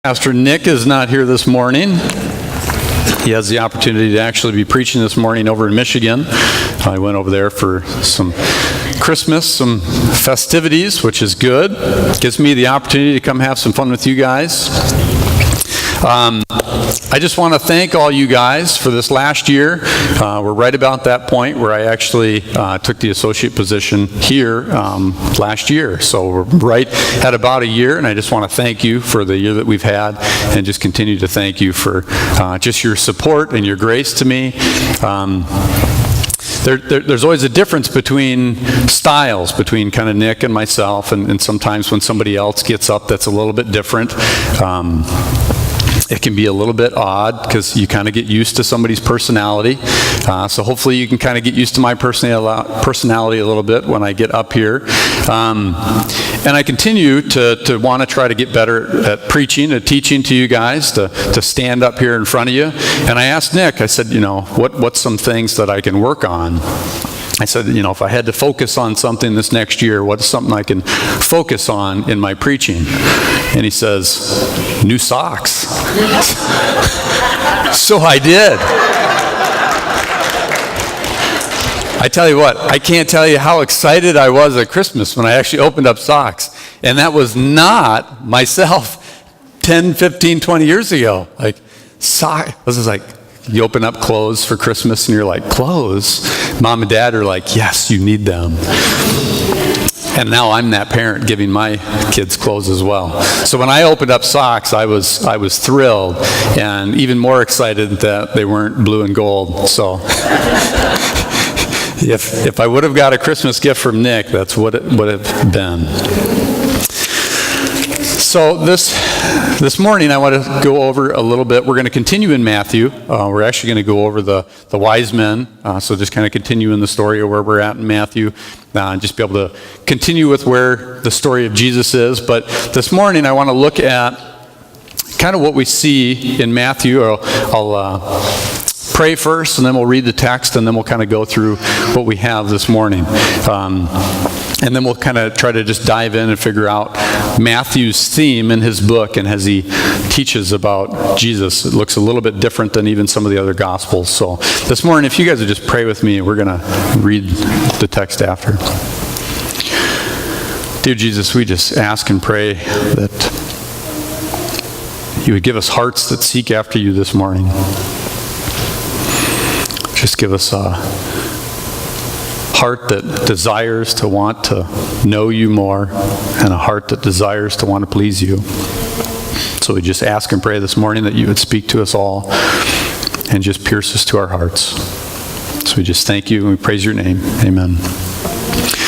Pastor Nick is not here this morning. He has the opportunity to actually be preaching this morning over in Michigan. I went over there for some Christmas, some festivities, which is good. Gives me the opportunity to come have some fun with you guys. I just want to thank all you guys for this last year. We're right about that point where I actually took the associate position here last year. So we're right at about a year, and I just want to thank you for the year that we've had, and just continue to thank you for just your support and your grace to me. There's always a difference between styles, between kind of Nick and myself, and sometimes when somebody else gets up that's a little bit different. It can be a little bit odd because you kind of get used to somebody's personality. So hopefully you can kind of get used to my personality a little bit when I get up here. And I continue to want to try to get better at preaching, at teaching to you guys, to stand up here in front of you. And I asked Nick, I said, what's some things that I can work on? I said, if I had to focus on something this next year, what's something I can focus on in my preaching? And he says, new socks. So I did. I tell you what, I can't tell you how excited I was at Christmas when I actually opened up socks. And that was not myself 10, 15, 20 years ago. Like, this is like, you open up clothes for Christmas and you're like, clothes? Mom and Dad are like, yes, you need them. And now I'm that parent giving my kids clothes as well. So when I opened up socks, I was thrilled and even more excited that they weren't blue and gold. So if I would have got a Christmas gift from Nick, that's what it would have been. So this morning I want to go over a little bit. We're going to continue in Matthew. We're actually going to go over the wise men. So just kind of continue in the story of where we're at in Matthew. And just be able to continue with where the story of Jesus is. But this morning I want to look at kind of what we see in Matthew. I'll pray first, and then we'll read the text, and then we'll kind of go through what we have this morning. And then we'll kind of try to just dive in and figure out Matthew's theme in his book, and as he teaches about Jesus, it looks a little bit different than even some of the other Gospels. So this morning, if you guys would just pray with me, we're going to read the text after. Dear Jesus, we just ask and pray that you would give us hearts that seek after you this morning. Just give us a heart that desires to want to know you more, and a heart that desires to want to please you. So we just ask and pray this morning that you would speak to us all and just pierce us to our hearts. So we just thank you and we praise your name. Amen.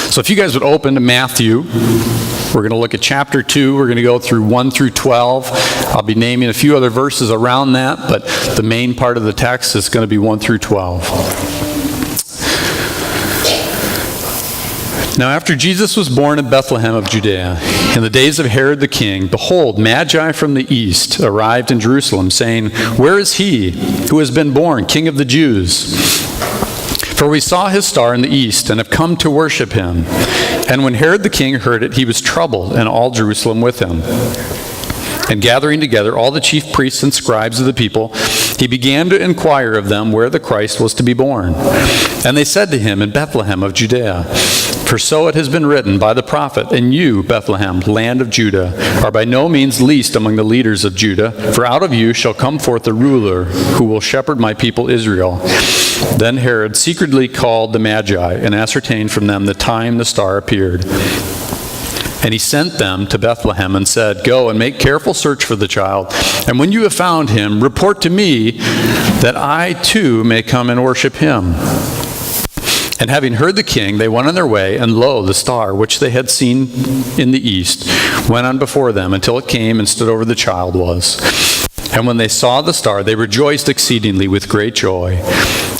So if you guys would open to Matthew, we're going to look at chapter 2. We're going to go through 1 through 12. I'll be naming a few other verses around that, but the main part of the text is going to be 1 through 12. Now after Jesus was born in Bethlehem of Judea, in the days of Herod the king, behold, Magi from the east arrived in Jerusalem, saying, where is he who has been born King of the Jews? For we saw his star in the east, and have come to worship him. And when Herod the king heard it, he was troubled, and all Jerusalem with him. And gathering together all the chief priests and scribes of the people, he began to inquire of them where the Christ was to be born. And they said to him, in Bethlehem of Judea. For so it has been written by the prophet, and you, Bethlehem, land of Judah, are by no means least among the leaders of Judah, for out of you shall come forth a ruler who will shepherd my people Israel. Then Herod secretly called the Magi, and ascertained from them the time the star appeared. And he sent them to Bethlehem and said, go and make careful search for the child, and when you have found him, report to me, that I too may come and worship him. And having heard the king, they went on their way, and lo, the star, which they had seen in the east, went on before them until it came and stood over the child was. And when they saw the star, they rejoiced exceedingly with great joy.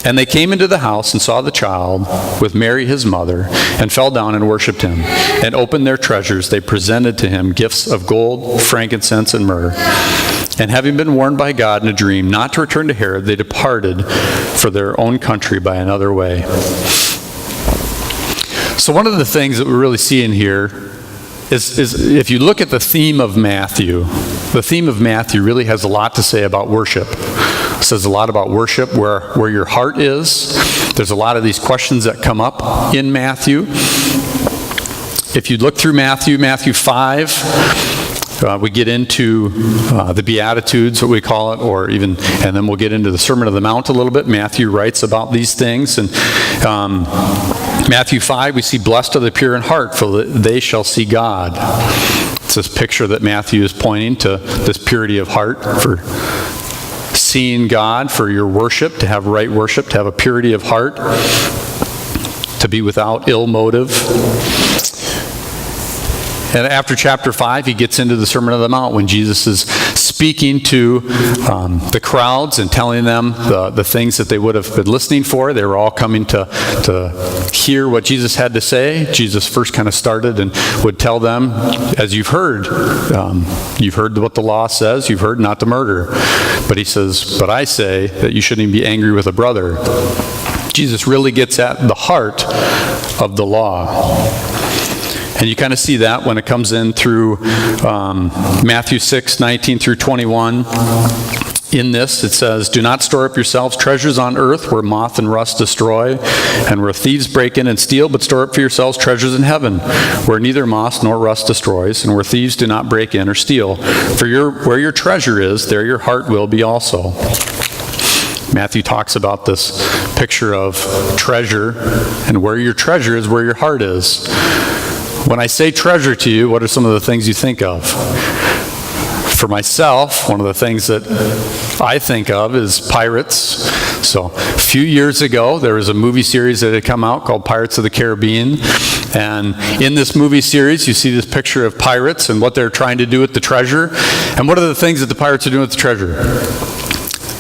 And they came into the house and saw the child with Mary his mother, and fell down and worshipped him. And opened their treasures, they presented to him gifts of gold, frankincense, and myrrh. And having been warned by God in a dream not to return to Herod, they departed for their own country by another way. So one of the things that we really see in here is if you look at the theme of Matthew, The theme of Matthew really has a lot to say about worship. It says a lot about worship, where your heart is. There's a lot of these questions that come up in Matthew. If you look through Matthew 5, we get into the Beatitudes, what we call it, and then we'll get into the Sermon on the Mount a little bit. Matthew writes about these things. And Matthew 5, we see, blessed are the pure in heart, for they shall see God. It's this picture that Matthew is pointing to, this purity of heart, for seeing God, for your worship, to have right worship, to have a purity of heart, to be without ill motive. And after chapter 5, he gets into the Sermon on the Mount, when Jesus is speaking to the crowds and telling them the things that they would have been listening for. They were all coming to hear what Jesus had to say. Jesus first kind of started and would tell them, as you've heard what the law says, you've heard not to murder. But he says, but I say that you shouldn't even be angry with a brother. Jesus really gets at the heart of the law. And you kind of see that when it comes in through Matthew 6, 19 through 21. In this, it says, do not store up yourselves treasures on earth, where moth and rust destroy, and where thieves break in and steal, but store up for yourselves treasures in heaven, where neither moth nor rust destroys, and where thieves do not break in or steal. For where your treasure is, there your heart will be also. Matthew talks about this picture of treasure, and where your treasure is, where your heart is. When I say treasure to you, what are some of the things you think of? For myself, one of the things that I think of is pirates. So a few years ago, there was a movie series that had come out called Pirates of the Caribbean. And in this movie series, you see this picture of pirates and what they're trying to do with the treasure. And what are the things that the pirates are doing with the treasure?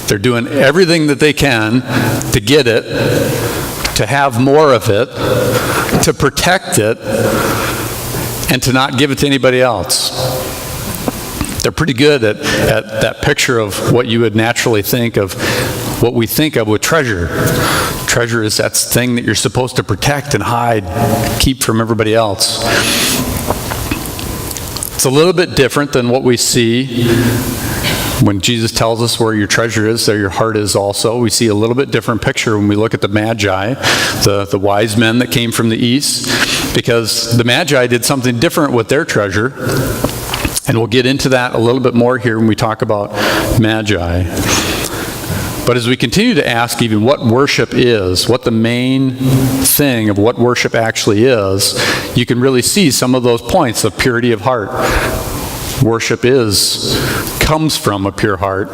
They're doing everything that they can to get it, to have more of it, to protect it, and to not give it to anybody else. They're pretty good at that picture of what you would naturally think of, what we think of with treasure. Treasure is that thing that you're supposed to protect and hide, keep from everybody else. It's a little bit different than what we see when Jesus tells us where your treasure is, there your heart is also. We see a little bit different picture when we look at the Magi, the wise men that came from the east, because the Magi did something different with their treasure. And we'll get into that a little bit more here when we talk about Magi. But as we continue to ask even what worship is, what the main thing of what worship actually is, you can really see some of those points of purity of heart. Worship comes from a pure heart.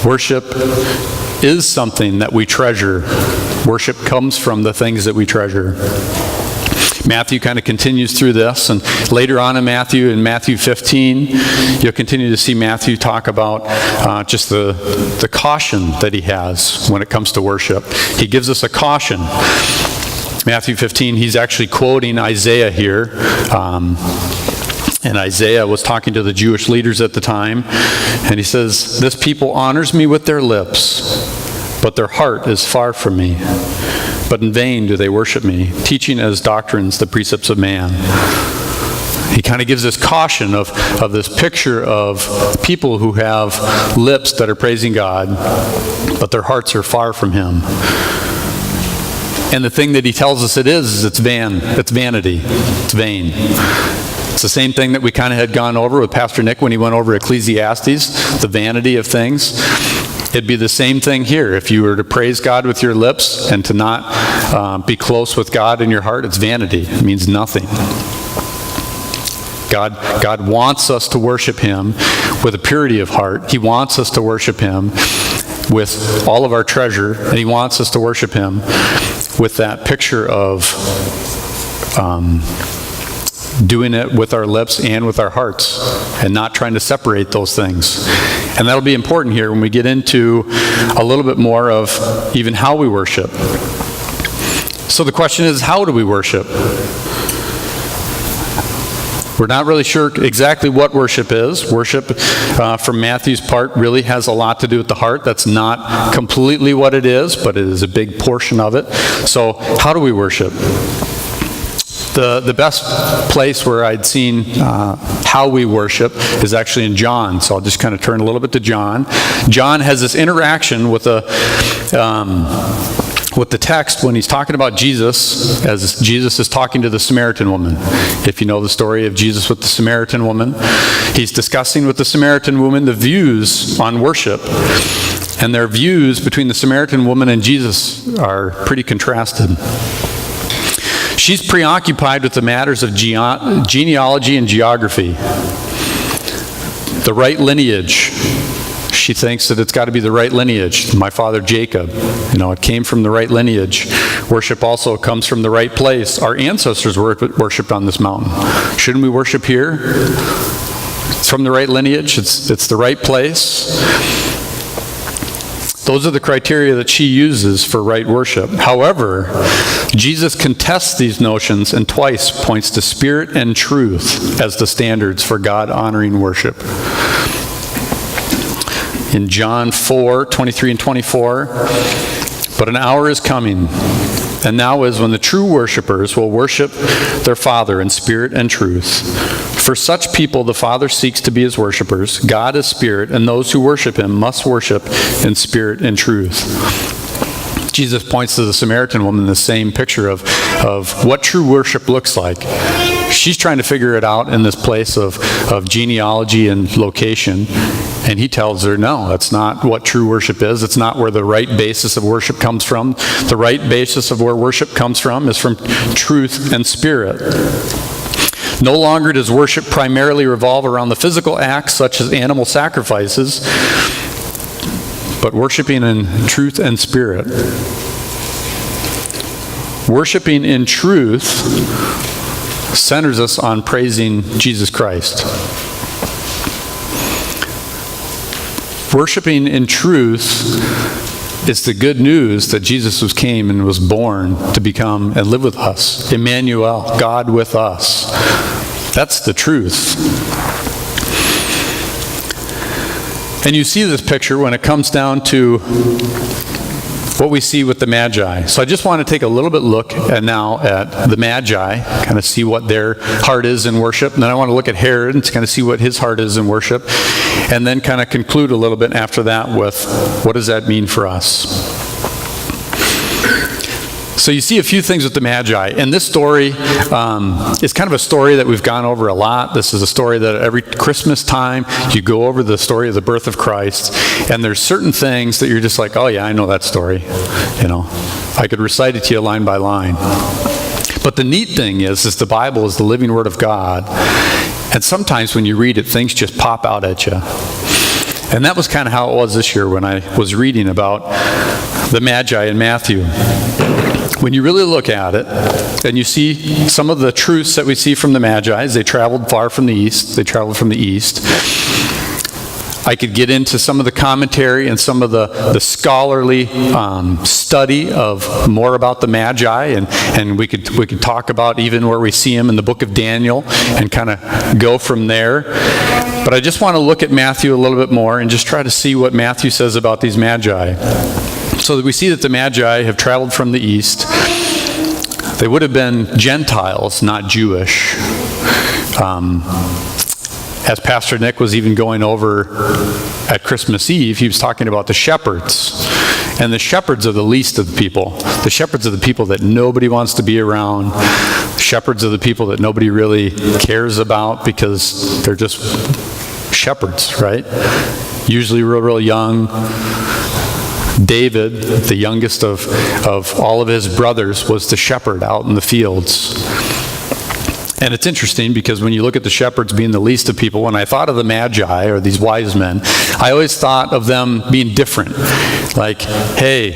Worship is something that we treasure. Worship comes from the things that we treasure. Matthew kind of continues through this, and later on in Matthew 15, you'll continue to see Matthew talk about just the caution that he has when it comes to worship. He gives us a caution. Matthew 15, he's actually quoting Isaiah here. And Isaiah was talking to the Jewish leaders at the time, and he says, this people honors me with their lips, but their heart is far from me. But in vain do they worship me, teaching as doctrines the precepts of man. He kind of gives this caution of this picture of people who have lips that are praising God, but their hearts are far from him. And the thing that he tells us it's vanity. It's vain. It's the same thing that we kind of had gone over with Pastor Nick when he went over Ecclesiastes, the vanity of things. It'd be the same thing here. If you were to praise God with your lips and to not be close with God in your heart, it's vanity. It means nothing. God wants us to worship him with a purity of heart. He wants us to worship him with all of our treasure, and he wants us to worship him with that picture of doing it with our lips and with our hearts, and not trying to separate those things. And that'll be important here when we get into a little bit more of even how we worship. So the question is, how do we worship? We're not really sure exactly what worship is. Worship, from Matthew's part, really has a lot to do with the heart. That's not completely what it is, but it is a big portion of it. So how do we worship? The best place where I'd seen how we worship is actually in John. So I'll just kind of turn a little bit to John. John has this interaction with the text when he's talking about Jesus, as Jesus is talking to the Samaritan woman. If you know the story of Jesus with the Samaritan woman, he's discussing with the Samaritan woman the views on worship. And their views between the Samaritan woman and Jesus are pretty contrasted. She's preoccupied with the matters of genealogy and geography, the right lineage. She thinks that it's got to be the right lineage. My father Jacob, it came from the right lineage. Worship also comes from the right place. Our ancestors worshipped on this mountain. Shouldn't we worship here? It's from the right lineage. It's the right place. Those are the criteria that she uses for right worship. However, Jesus contests these notions and twice points to spirit and truth as the standards for God-honoring worship. In John 4:23 and 24, but an hour is coming, and now is when the true worshipers will worship their Father in spirit and truth. For such people the Father seeks to be his worshipers. God is spirit, and those who worship him must worship in spirit and truth. Jesus points to the Samaritan woman the same picture of what true worship looks like. She's trying to figure it out in this place of genealogy and location. And he tells her, no, that's not what true worship is. It's not where the right basis of worship comes from. The right basis of where worship comes from is from truth and spirit. No longer does worship primarily revolve around the physical acts such as animal sacrifices, but worshiping in truth and spirit. Worshiping in truth centers us on praising Jesus Christ. Worshiping in truth is the good news that Jesus came and was born to become and live with us. Emmanuel, God with us. That's the truth. And you see this picture when it comes down to what we see with the Magi. So I just want to take a little bit look now at the Magi, kind of see what their heart is in worship. And then I want to look at Herod and kind of see what his heart is in worship. And then kind of conclude a little bit after that with what does that mean for us. So you see a few things with the Magi. And this story is kind of a story that we've gone over a lot. This is a story that every Christmas time you go over the story of the birth of Christ. And there's certain things that you're just like, oh yeah, I know that story. I could recite it to you line by line. But the neat thing is the Bible is the living Word of God. And sometimes when you read it, things just pop out at you. And that was kind of how it was this year when I was reading about the Magi in Matthew. When you really look at it, and you see some of the truths that we see from the Magi, they traveled far from the east. They traveled from the east. I could get into some of the commentary and some of the scholarly study of more about the Magi, and we could talk about even where we see them in the book of Daniel and kind of go from there. But I just want to look at Matthew a little bit more and just try to see what Matthew says about these Magi. So that we see that the Magi have traveled from the east. They would have been Gentiles, not Jewish. As Pastor Nick was even going over at Christmas Eve, he was talking about the shepherds. And the shepherds are the least of the people. The shepherds are the people that nobody wants to be around. Shepherds are the people that nobody really cares about because they're just shepherds, right? Usually real young. David, the youngest of all of his brothers, was the shepherd out in the fields. And it's interesting because when you look at the shepherds being the least of people, when I thought of the Magi, or these wise men, I always thought of them being different. Like, hey,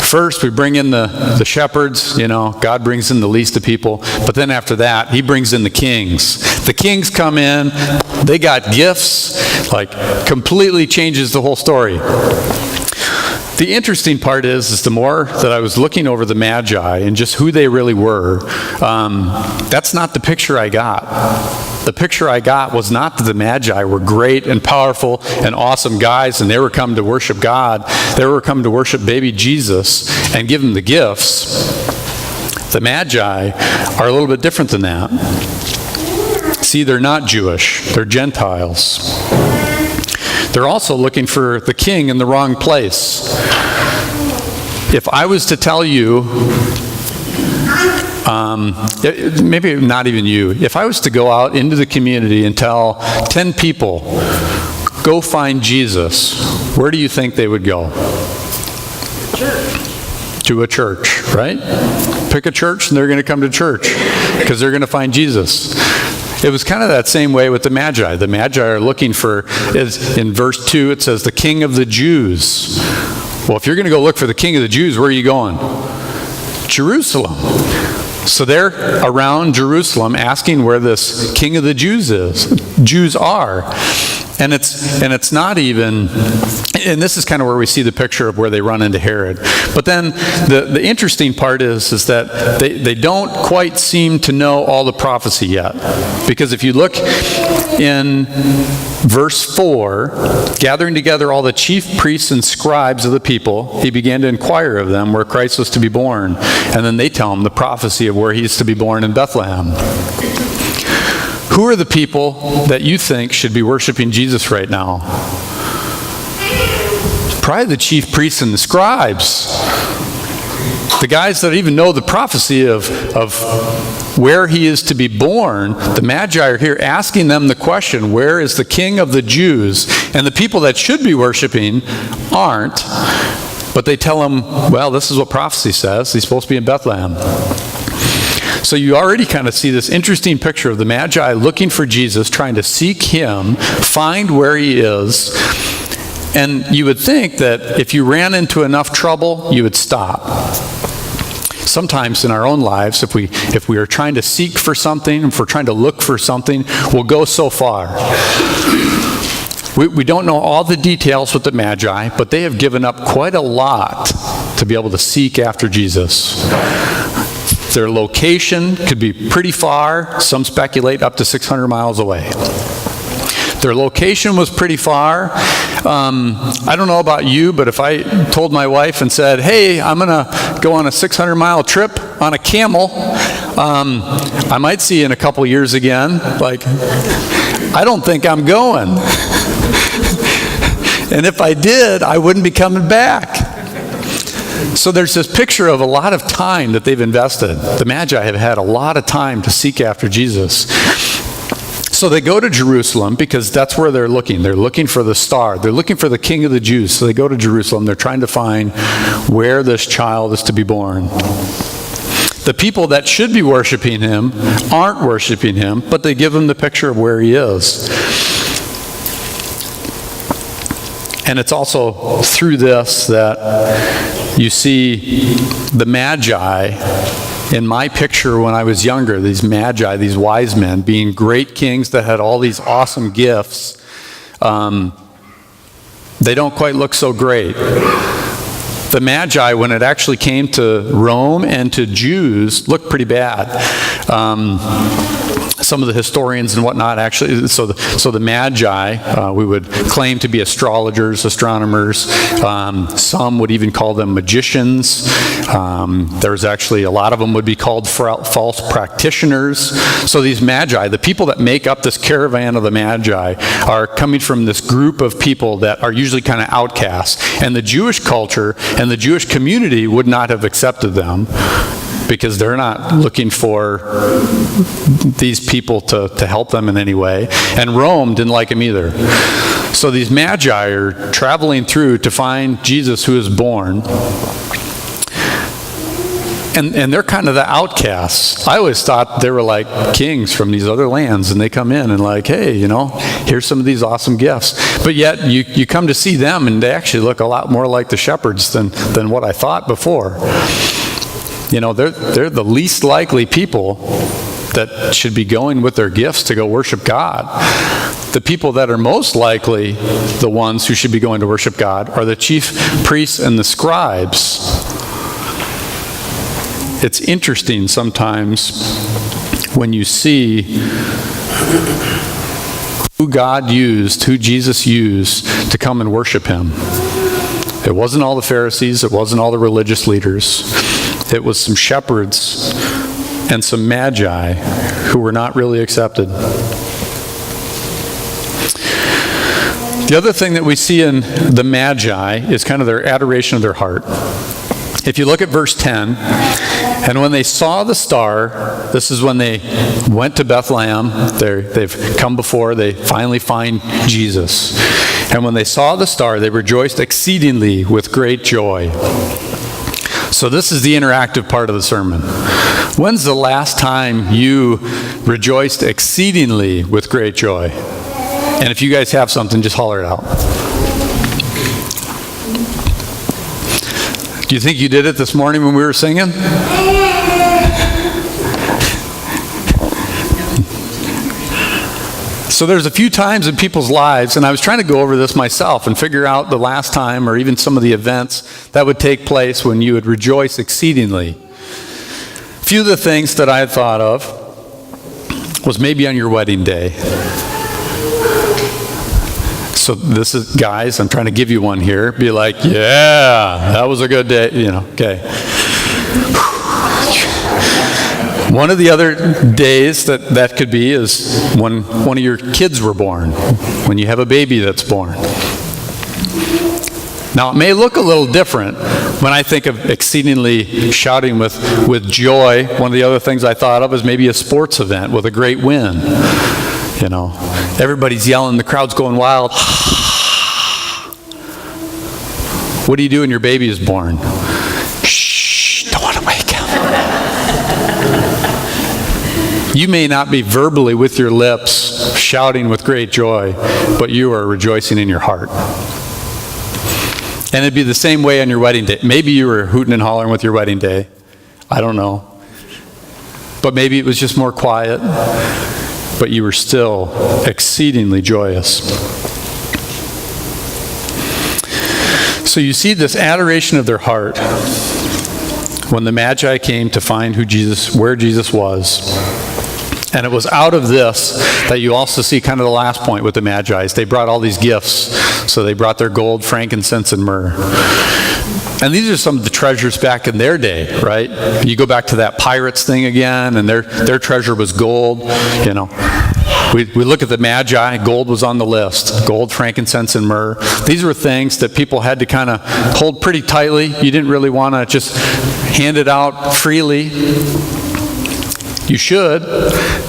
first we bring in the shepherds, God brings in the least of people, but then after that, he brings in the kings. The kings come in, they got gifts, completely changes the whole story. The interesting part is the more that I was looking over the Magi and just who they really were, that's not the picture I got. The picture I got was not that the Magi were great and powerful and awesome guys and they were come to worship God. They were come to worship baby Jesus and give him the gifts. The Magi are a little bit different than that. See, they're not Jewish. They're Gentiles. They're also looking for the king in the wrong place. If I was to tell you, maybe not even you, if I was to go out into the community and tell 10 people, go find Jesus, where do you think they would go? To a church, right? Pick a church and they're going to come to church because they're going to find Jesus. It was kind of that same way with the Magi. The Magi are looking for, in verse 2, it says, the King of the Jews. Well, if you're going to go look for the King of the Jews, where are you going? Jerusalem. So they're around Jerusalem asking where this King of the Jews are. And it's not even, and this is kind of where we see the picture of where they run into Herod. But then the interesting part is that they don't quite seem to know all the prophecy yet. Because if you look in verse 4, gathering together all the chief priests and scribes of the people, he began to inquire of them where Christ was to be born. And then they tell him the prophecy of where he's to be born in Bethlehem. Who are the people that you think should be worshiping Jesus right now? Probably the chief priests and the scribes. The guys that even know the prophecy of where he is to be born. The Magi are here asking them the question, where is the King of the Jews? And the people that should be worshiping aren't. But they tell them, well, this is what prophecy says. He's supposed to be in Bethlehem. So you already kind of see this interesting picture of the Magi looking for Jesus, trying to seek him, find where he is. And you would think that if you ran into enough trouble, you would stop. Sometimes in our own lives, if we are trying to seek for something, if we're trying to look for something, we'll go so far. We don't know all the details with the Magi, but they have given up quite a lot to be able to seek after Jesus. Their location could be pretty far. Some speculate up to 600 miles away. Their location was pretty far. I don't know about you, but if I told my wife and said, hey, I'm going to go on a 600-mile trip on a camel, I might see you in a couple years again. Like, I don't think I'm going. And if I did, I wouldn't be coming back. So there's this picture of a lot of time that they've invested. The Magi have had a lot of time to seek after Jesus. So they go to Jerusalem because that's where they're looking. They're looking for the star. They're looking for the King of the Jews. So they go to Jerusalem. They're trying to find where this child is to be born. The people that should be worshiping him aren't worshiping him, but they give him the picture of where he is. And it's also through this that you see the Magi in my picture when I was younger, these Magi, these wise men, being great kings that had all these awesome gifts. They don't quite look so great. The Magi, when it actually came to Rome and to Jews, looked pretty bad. Some of the historians and whatnot actually, so the Magi, we would claim to be astrologers, astronomers. Some would even call them magicians. There's actually a lot of them would be called false practitioners. So these Magi, the people that make up this caravan of the Magi, are coming from this group of people that are usually kind of outcasts. And the Jewish culture and the Jewish community would not have accepted them, because they're not looking for these people to help them in any way. And Rome didn't like them either. So these Magi are traveling through to find Jesus who is born. And they're kind of the outcasts. I always thought they were like kings from these other lands, and they come in and like, hey, here's some of these awesome gifts. But yet you come to see them, and they actually look a lot more like the shepherds than what I thought before. They're the least likely people that should be going with their gifts to go worship God. The people that are most likely the ones who should be going to worship God are the chief priests and the scribes. It's interesting sometimes when you see who God used, who Jesus used to come and worship him. It wasn't all the Pharisees, it wasn't all the religious leaders. It was some shepherds and some magi who were not really accepted. The other thing that we see in the magi is kind of their adoration of their heart. If you look at verse 10, and when they saw the star, this is when they went to Bethlehem. They've come before, they finally find Jesus. And when they saw the star, they rejoiced exceedingly with great joy. So this is the interactive part of the sermon. When's the last time you rejoiced exceedingly with great joy? And if you guys have something, just holler it out. Do you think you did it this morning when we were singing? So there's a few times in people's lives, and I was trying to go over this myself and figure out the last time or even some of the events that would take place when you would rejoice exceedingly. A few of the things that I had thought of was maybe on your wedding day. So this is, guys, I'm trying to give you one here. Be like, yeah, that was a good day, okay. One of the other days that could be is when one of your kids were born, when you have a baby that's born. Now, it may look a little different when I think of exceedingly shouting with joy. One of the other things I thought of is maybe a sports event with a great win. Everybody's yelling, the crowd's going wild. What do you do when your baby is born? Shh, don't want to wake him. You may not be verbally with your lips shouting with great joy, but you are rejoicing in your heart. And it'd be the same way on your wedding day. Maybe you were hooting and hollering with your wedding day. I don't know. But maybe it was just more quiet, but you were still exceedingly joyous. So you see this adoration of their heart when the Magi came to find where Jesus was. And it was out of this that you also see kind of the last point with the Magi. They brought all these gifts. So they brought their gold, frankincense, and myrrh. And these are some of the treasures back in their day, right? You go back to that pirates thing again, and their treasure was gold. We look at the Magi, gold was on the list. Gold, frankincense, and myrrh. These were things that people had to kind of hold pretty tightly. You didn't really want to just hand it out freely. You should,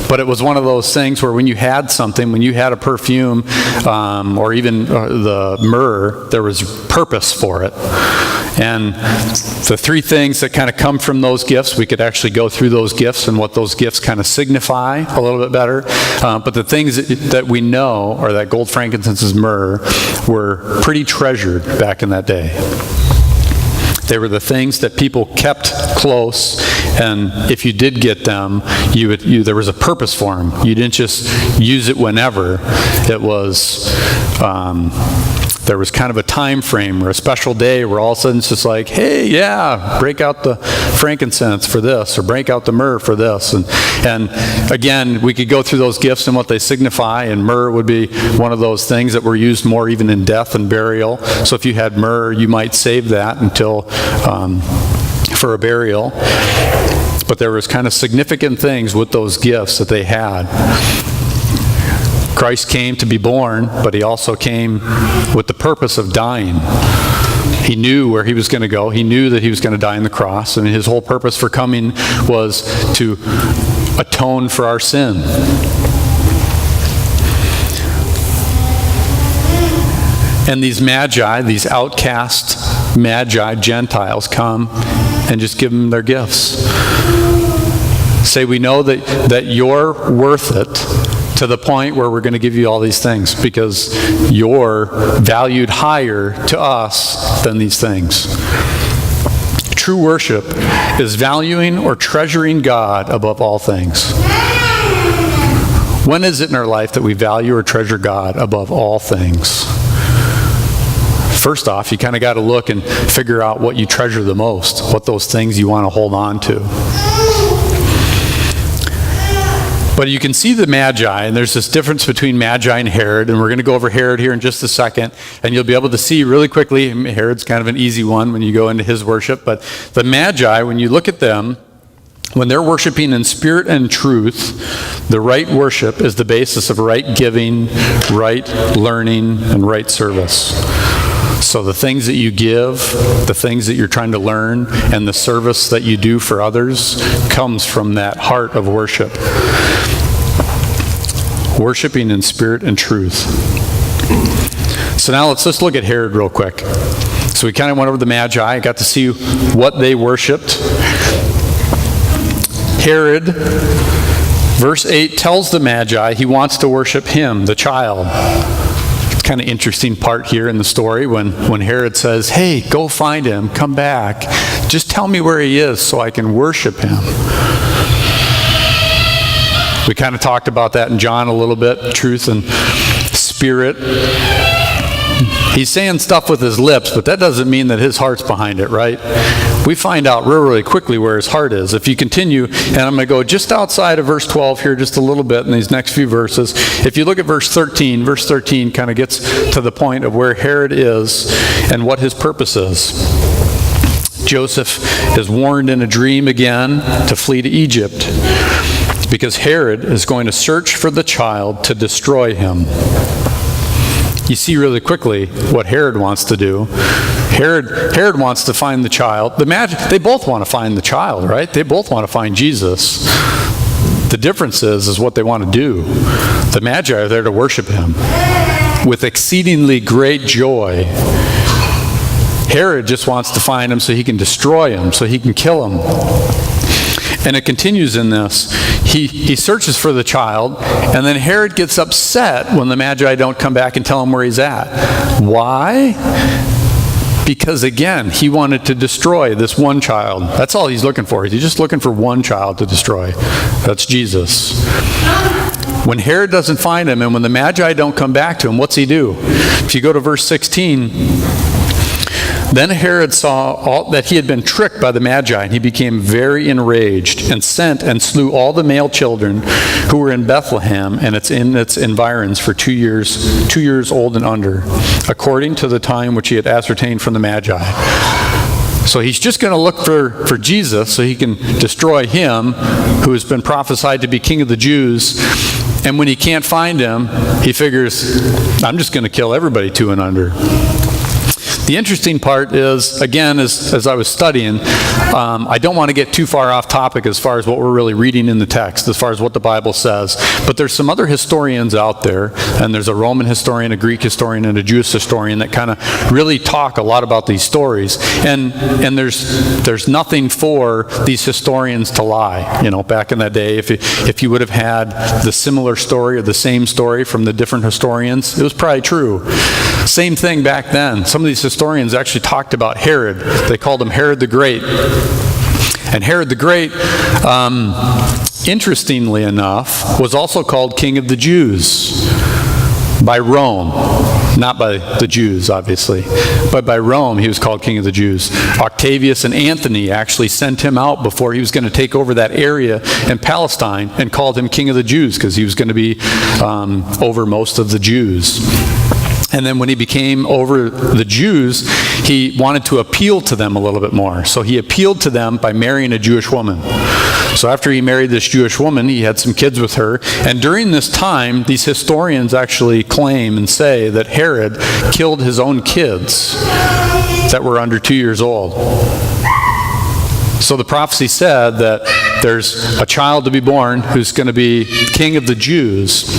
but it was one of those things where when you had something, when you had a perfume or even the myrrh, there was purpose for it. And the three things that kind of come from those gifts, we could actually go through those gifts and what those gifts kind of signify a little bit better. But the things that we know, or that gold, frankincense, and myrrh, were pretty treasured back in that day. They were the things that people kept close, and if you did get them, there was a purpose for them. You didn't just use it whenever. It was there was kind of a time frame or a special day where all of a sudden it's just like, hey, yeah, break out the frankincense for this, or break out the myrrh for this. And again, we could go through those gifts and what they signify, and myrrh would be one of those things that were used more even in death and burial. So if you had myrrh, you might save that until for a burial. But there was kind of significant things with those gifts that they had. Christ came to be born, but he also came with the purpose of dying. He knew where he was going to go. He knew that he was going to die on the cross. And his whole purpose for coming was to atone for our sin. And these magi, these outcast magi, Gentiles, come and just give them their gifts. Say, we know that you're worth it, to the point where we're going to give you all these things because you're valued higher to us than these things. True worship is valuing or treasuring God above all things. When is it in our life that we value or treasure God above all things? First off, you kind of got to look and figure out what you treasure the most, what those things you want to hold on to. But you can see the Magi, and there's this difference between Magi and Herod, and we're going to go over Herod here in just a second, and you'll be able to see really quickly, Herod's kind of an easy one when you go into his worship, but the Magi, when you look at them, When they're worshiping in spirit and truth, the right worship is the basis of right giving, right learning, and right service. So the things that you give, the things that you're trying to learn, and the service that you do for others comes from that heart of worship. Worshiping in spirit and truth. So now let's just look at Herod real quick. So we kind of went over the Magi, got to see what they worshiped. Herod, verse 8, tells the Magi he wants to worship him, the child. Kind of interesting part here in the story when Herod says, hey, go find him, come back. Just tell me where he is so I can worship him. We kind of talked about that in John a little bit, truth and spirit. He's saying stuff with his lips, but that doesn't mean that his heart's behind it, right? We find out really quickly where his heart is. If you continue, and I'm going to go just outside of verse 12 here just a little bit in these next few verses. If you look at verse 13 kind of gets to the point of where Herod is and what his purpose is. Joseph is warned in a dream again to flee to Egypt because Herod is going to search for the child to destroy him. You see really quickly what Herod wants to do. Herod wants to find the child. They both want to find the child, right? They both want to find Jesus. The difference is what they want to do. The Magi are there to worship him with exceedingly great joy. Herod just wants to find him so he can destroy him, so he can kill him. And it continues in this. He searches for the child, and then Herod gets upset when the Magi don't come back and tell him where he's at. Why? Because again, he wanted to destroy this one child. That's all he's looking for. He's just looking for one child to destroy. That's Jesus. When Herod doesn't find him, and when the Magi don't come back to him, what's he do? If you go to verse 16, then Herod saw that he had been tricked by the Magi, and he became very enraged, and sent and slew all the male children who were in Bethlehem and in its environs for 2 years old and under, according to the time which he had ascertained from the Magi. So he's just going to look for Jesus so he can destroy him who has been prophesied to be king of the Jews. And when he can't find him, he figures, I'm just going to kill everybody 2 and under. The interesting part is, again, as I was studying, I don't want to get too far off topic as far as what we're really reading in the text, as far as what the Bible says. But there's some other historians out there, and there's a Roman historian, a Greek historian, and a Jewish historian that kind of really talk a lot about these stories. And there's nothing for these historians to lie. You know, back in that day, if you would have had the similar story or the same story from the different historians, it was probably true. Same thing back then. Some of these historians actually talked about Herod. They called him Herod the Great. And Herod the Great, interestingly enough, was also called King of the Jews by Rome. Not by the Jews, obviously, but by Rome he was called King of the Jews. Octavius and Antony actually sent him out before he was going to take over that area in Palestine and called him King of the Jews because he was going to be over most of the Jews. And then when he became over the Jews, he wanted to appeal to them a little bit more. So he appealed to them by marrying a Jewish woman. So after he married this Jewish woman, he had some kids with her. And during this time, these historians actually claim and say that Herod killed his own kids that were under 2 years old. So the prophecy said that there's a child to be born who's going to be king of the Jews.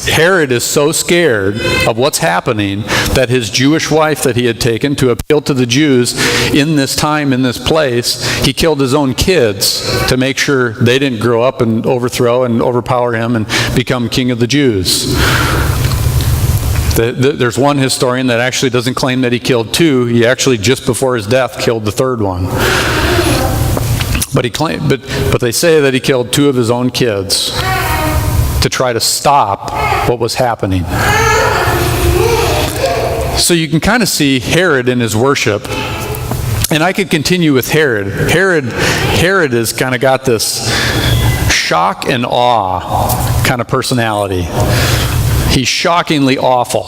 Herod is so scared of what's happening that his Jewish wife that he had taken to appeal to the Jews in this time, in this place, he killed his own kids to make sure they didn't grow up and overthrow and overpower him and become king of the Jews. There's one historian that actually doesn't claim that he killed 2. He actually, just before his death, killed the 3rd one. But they say that he killed 2 of his own kids to try to stop what was happening. So you can kind of see Herod in his worship. And I could continue with Herod. Herod has kind of got this shock and awe kind of personality. He's shockingly awful.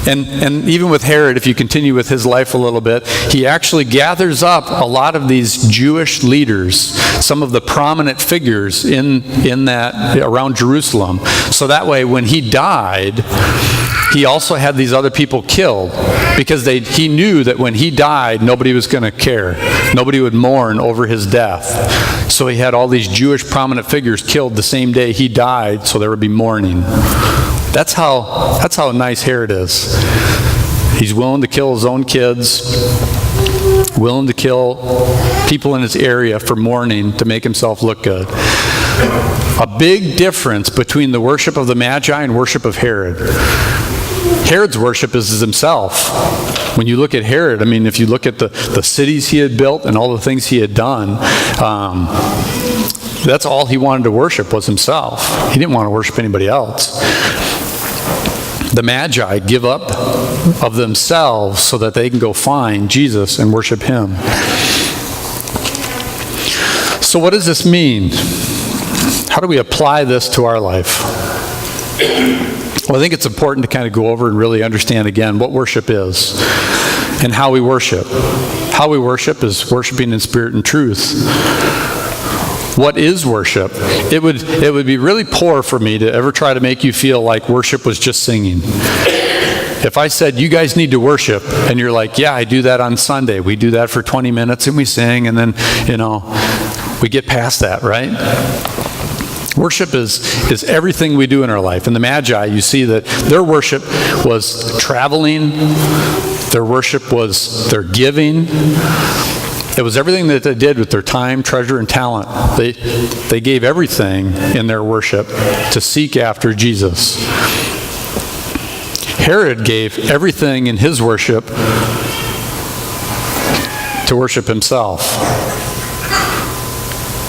And even with Herod, if you continue with his life a little bit, he actually gathers up a lot of these Jewish leaders, some of the prominent figures in that around Jerusalem. So that way, when he died, he also had these other people killed because he knew that when he died, nobody was going to care. Nobody would mourn over his death. So he had all these Jewish prominent figures killed the same day he died, so there would be mourning. That's how nice Herod is. He's willing to kill his own kids, willing to kill people in his area for mourning to make himself look good. A big difference between the worship of the Magi and worship of Herod. Herod's worship is himself. When you look at Herod, I mean, if you look at the cities he had built and all the things he had done, that's all he wanted to worship was himself. He didn't want to worship anybody else. The Magi give up of themselves so that they can go find Jesus and worship him. So what does this mean? How do we apply this to our life? Well, I think it's important to kind of go over and really understand again what worship is and how we worship. How we worship is worshiping in spirit and truth. What is worship? It would be really poor for me to ever try to make you feel like worship was just singing. If I said, you guys need to worship, and you're like, yeah, I do that on Sunday. We do that for 20 minutes and we sing, and then, we get past that, right? Worship is everything we do in our life. In the Magi, you see that their worship was traveling. Their worship was their giving. It was everything that they did with their time, treasure, and talent. They gave everything in their worship to seek after Jesus. Herod gave everything in his worship to worship himself.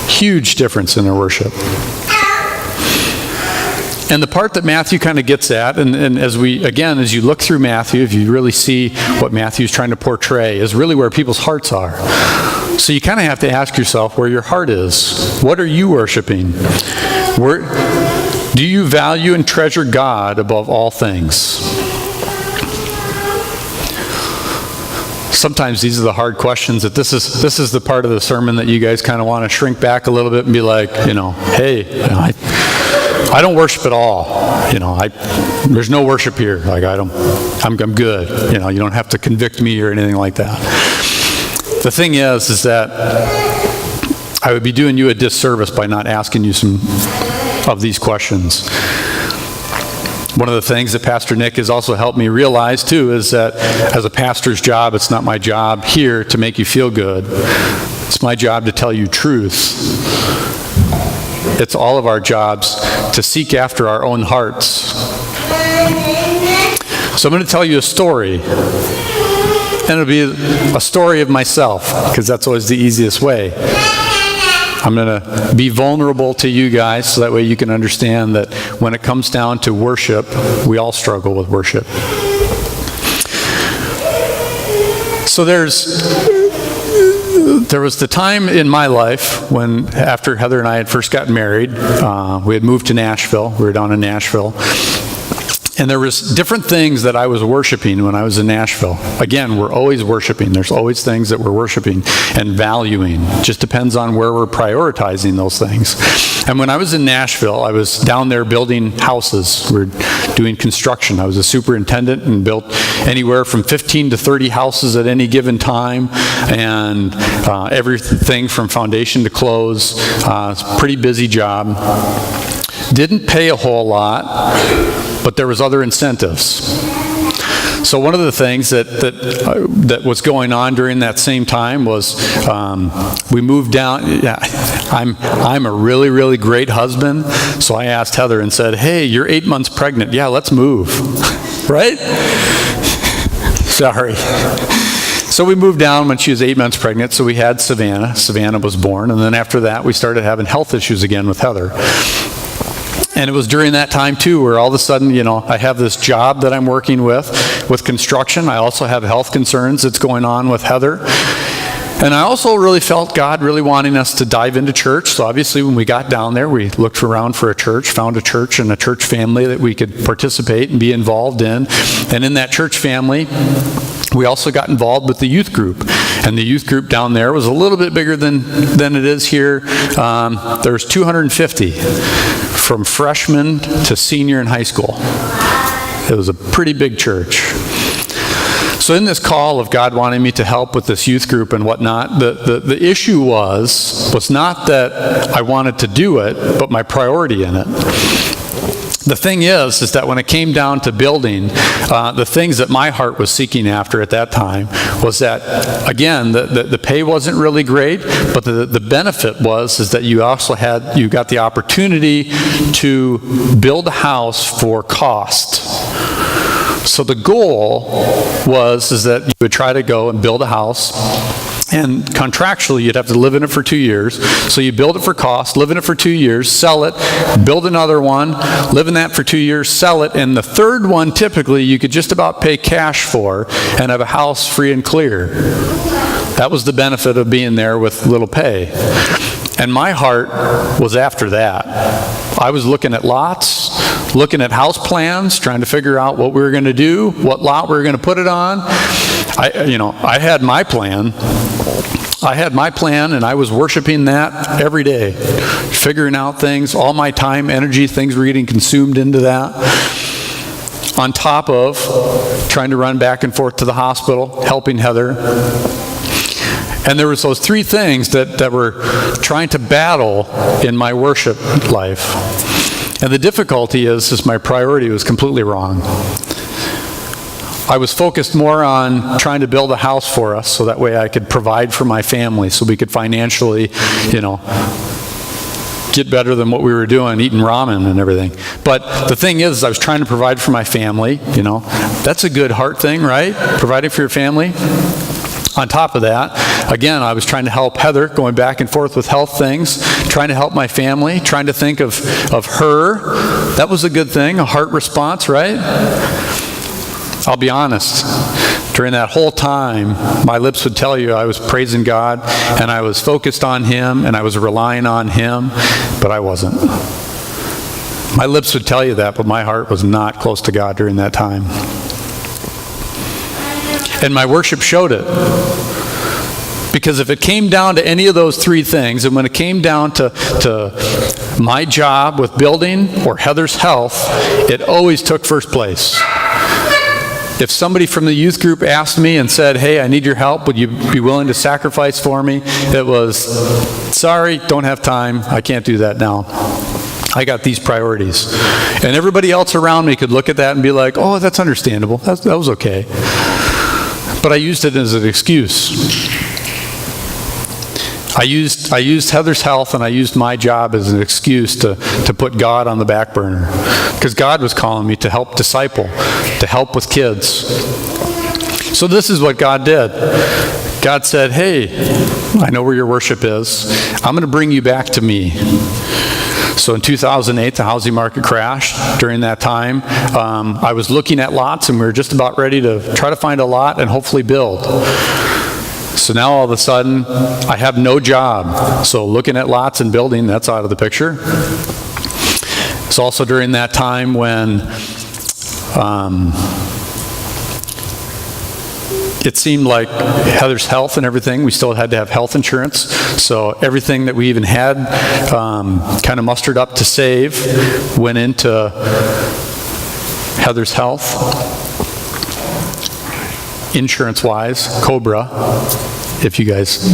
Huge difference in their worship. And the part that Matthew kind of gets at, and as you look through Matthew, if you really see what Matthew's trying to portray, is really where people's hearts are. So you kind of have to ask yourself where your heart is. What are you worshiping? Do you value and treasure God above all things? Sometimes these are the hard questions that this is the part of the sermon that you guys kind of want to shrink back a little bit and be like, hey, I don't worship at all. There's no worship here. Like I'm good. You don't have to convict me or anything like that. The thing is that I would be doing you a disservice by not asking you some of these questions. One of the things that Pastor Nick has also helped me realize too is that as a pastor's job, it's not my job here to make you feel good. It's my job to tell you truth. It's all of our jobs to seek after our own hearts. So I'm going to tell you a story. And it'll be a story of myself, because that's always the easiest way. I'm going to be vulnerable to you guys so that way you can understand that when it comes down to worship, we all struggle with worship. So there was the time in my life when, after Heather and I had first gotten married, we had moved to Nashville. We were down in Nashville. And there was different things that I was worshiping when I was in Nashville. Again, we're always worshiping. There's always things that we're worshiping and valuing. It just depends on where we're prioritizing those things. And when I was in Nashville, I was down there building houses. We were doing construction. I was a superintendent and built anywhere from 15 to 30 houses at any given time, and everything from foundation to close. It's a pretty busy job. Didn't pay a whole lot, but there was other incentives. So one of the things that was going on during that same time was we moved down. Yeah, I'm a really, really great husband, so I asked Heather and said, hey, you're 8 months pregnant. Yeah, let's move. Right? Sorry. So we moved down when she was 8 months pregnant, so we had Savannah. Savannah was born, and then after that we started having health issues again with Heather. And it was during that time, too, where all of a sudden, I have this job that I'm working with construction. I also have health concerns that's going on with Heather. And I also really felt God really wanting us to dive into church. So obviously when we got down there, we looked around for a church, found a church and a church family that we could participate and be involved in. And in that church family, we also got involved with the youth group. And the youth group down there was a little bit bigger than it is here. There's 250 from freshman to senior in high school. It was a pretty big church. So in this call of God wanting me to help with this youth group and whatnot, the issue was not that I wanted to do it, but my priority in it. The thing is that when it came down to building, the things that my heart was seeking after at that time was that, again, the pay wasn't really great, but the benefit was that you got the opportunity to build a house for cost. So the goal was that you would try to go and build a house, and contractually you'd have to live in it for 2 years. So you build it for cost, live in it for 2 years, sell it, build another one, live in that for 2 years, sell it, and the third one typically you could just about pay cash for and have a house free and clear. That was the benefit of being there with little pay. And my heart was after that. I was looking at lots, looking at house plans, trying to figure out what we were going to do, what lot we were going to put it on. I had my plan. And I was worshiping that every day, figuring out things, all my time, energy, things were getting consumed into that. On top of trying to run back and forth to the hospital, helping Heather. And there was those three things that were trying to battle in my worship life. And the difficulty is my priority was completely wrong. I was focused more on trying to build a house for us so that way I could provide for my family, so we could financially, get better than what we were doing, eating ramen and everything. But the thing is, I was trying to provide for my family, That's a good heart thing, right? Providing for your family. On top of that, again, I was trying to help Heather, going back and forth with health things, trying to help my family, trying to think of her. That was a good thing, a heart response, right? I'll be honest. During that whole time, my lips would tell you I was praising God, and I was focused on Him, and I was relying on Him, but I wasn't. My lips would tell you that, but my heart was not close to God during that time. And my worship showed it. Because if it came down to any of those three things, and when it came down to my job with building or Heather's health, it always took first place. If somebody from the youth group asked me and said, hey, I need your help, would you be willing to sacrifice for me? It was, sorry, don't have time, I can't do that now. I got these priorities. And everybody else around me could look at that and be like, oh, that's understandable, that was okay. But I used it as an excuse. I used Heather's health and I used my job as an excuse to put God on the back burner. Because God was calling me to help disciple, to help with kids. So this is what God did. God said, hey, I know where your worship is. I'm going to bring you back to me. So in 2008, the housing market crashed. During that time, I was looking at lots, and we were just about ready to try to find a lot and hopefully build. So now all of a sudden, I have no job. So looking at lots and building, that's out of the picture. It's also during that time when it seemed like Heather's health and everything, we still had to have health insurance. So everything that we even had kind of mustered up to save went into Heather's health. Insurance-wise, Cobra, if you guys,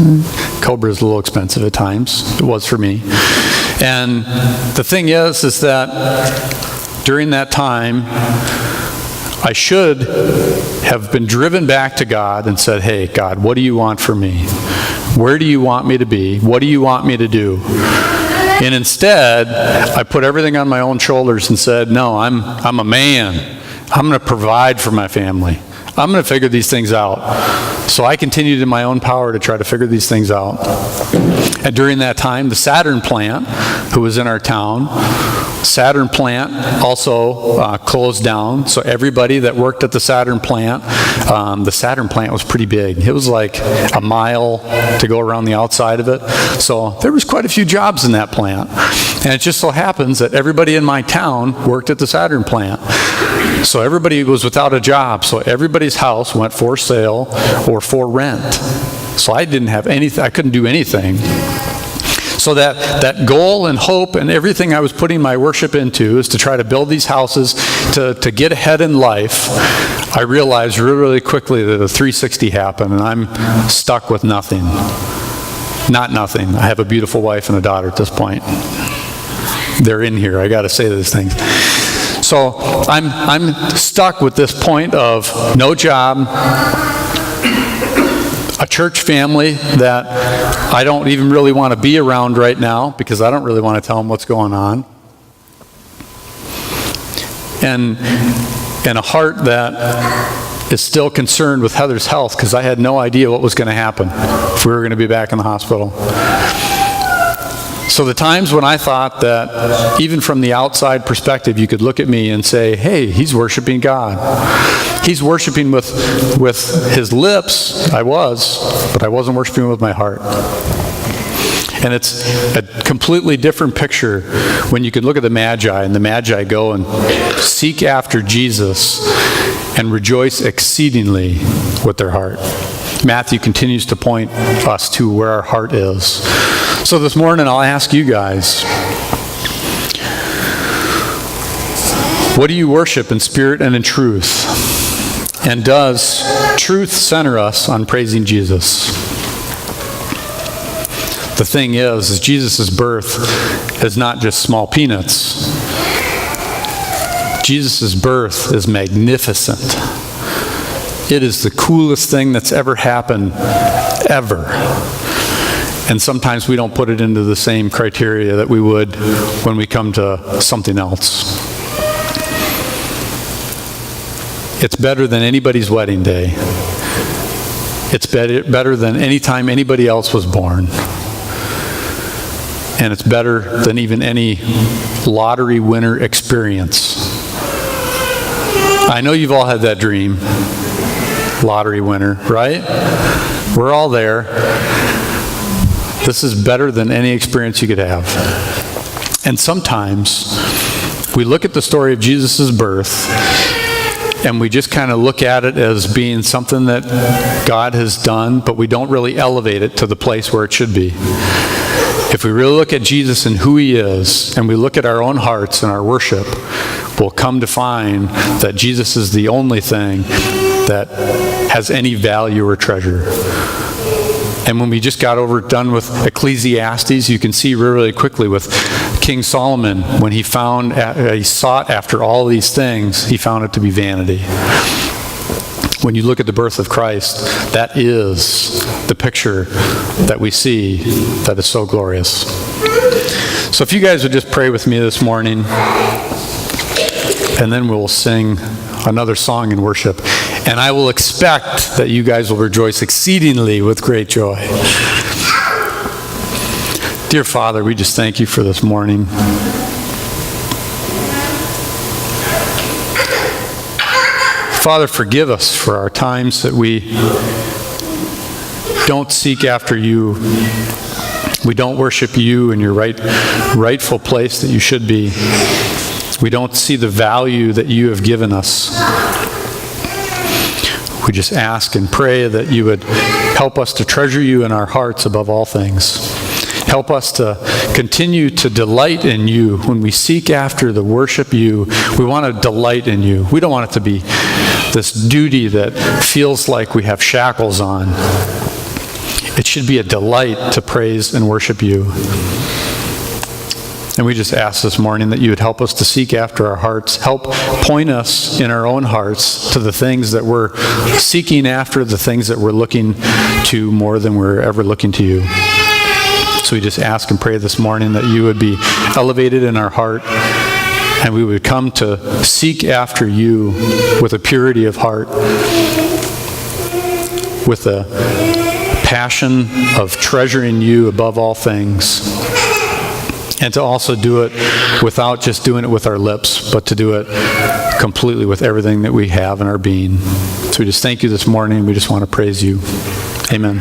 Cobra is a little expensive at times. It was for me. And the thing is that during that time, I should have been driven back to God and said, hey, God, what do you want from me? Where do you want me to be? What do you want me to do? And instead, I put everything on my own shoulders and said, no, I'm a man. I'm going to provide for my family. I'm going to figure these things out. So I continued in my own power to try to figure these things out. And during that time, the Saturn plant, who was in our town, Saturn plant also closed down. So everybody that worked at the Saturn plant was pretty big. It was like a mile to go around the outside of it. So there was quite a few jobs in that plant. And it just so happens that everybody in my town worked at the Saturn plant. So everybody was without a job. So everybody's house went for sale or for rent. So I didn't have anything. I couldn't do anything. So that goal and hope and everything I was putting my worship into is to try to build these houses to get ahead in life. I realized really, really quickly that a 360 happened and I'm stuck with nothing. Not nothing. I have a beautiful wife and a daughter at this point. They're in here. I got to say these things. So I'm stuck with this point of no job, a church family that I don't even really want to be around right now because I don't really want to tell them what's going on, and a heart that is still concerned with Heather's health because I had no idea what was going to happen if we were going to be back in the hospital. So the times when I thought that even from the outside perspective you could look at me and say, hey, he's worshiping God. He's worshiping with his lips. I was, but I wasn't worshiping with my heart. And it's a completely different picture when you could look at the Magi, and the Magi go and seek after Jesus and rejoice exceedingly with their heart. Matthew continues to point us to where our heart is. So this morning I'll ask you guys, what do you worship in spirit and in truth? And does truth center us on praising Jesus? The thing is Jesus' birth is not just small peanuts. Jesus' birth is magnificent. It is the coolest thing that's ever happened, ever. And sometimes we don't put it into the same criteria that we would when we come to something else. It's better than anybody's wedding day. It's better than any time anybody else was born. And it's better than even any lottery winner experience. I know you've all had that dream, lottery winner, right? We're all there. This is better than any experience you could have. And sometimes we look at the story of Jesus' birth and we just kind of look at it as being something that God has done, but we don't really elevate it to the place where it should be. If we really look at Jesus and who he is, and we look at our own hearts and our worship, we'll come to find that Jesus is the only thing that has any value or treasure. And when we just got done with Ecclesiastes, you can see really quickly with King Solomon, when he sought after all these things, he found it to be vanity. When you look at the birth of Christ, that is the picture that we see that is so glorious. So if you guys would just pray with me this morning, and then we'll sing another song in worship. And I will expect that you guys will rejoice exceedingly with great joy. Dear Father, we just thank you for this morning. Father, forgive us for our times that we don't seek after you. We don't worship you in your rightful place that you should be. We don't see the value that you have given us. We just ask and pray that you would help us to treasure you in our hearts above all things. Help us to continue to delight in you. When we seek after the worship you, we want to delight in you. We don't want it to be this duty that feels like we have shackles on. It should be a delight to praise and worship you. And we just ask this morning that you would help us to seek after our hearts. Help point us in our own hearts to the things that we're seeking after, the things that we're looking to more than we're ever looking to you. So we just ask and pray this morning that you would be elevated in our heart and we would come to seek after you with a purity of heart, with a passion of treasuring you above all things. and to also do it without just doing it with our lips, but to do it completely with everything that we have in our being. So we just thank you this morning. We just want to praise you. Amen.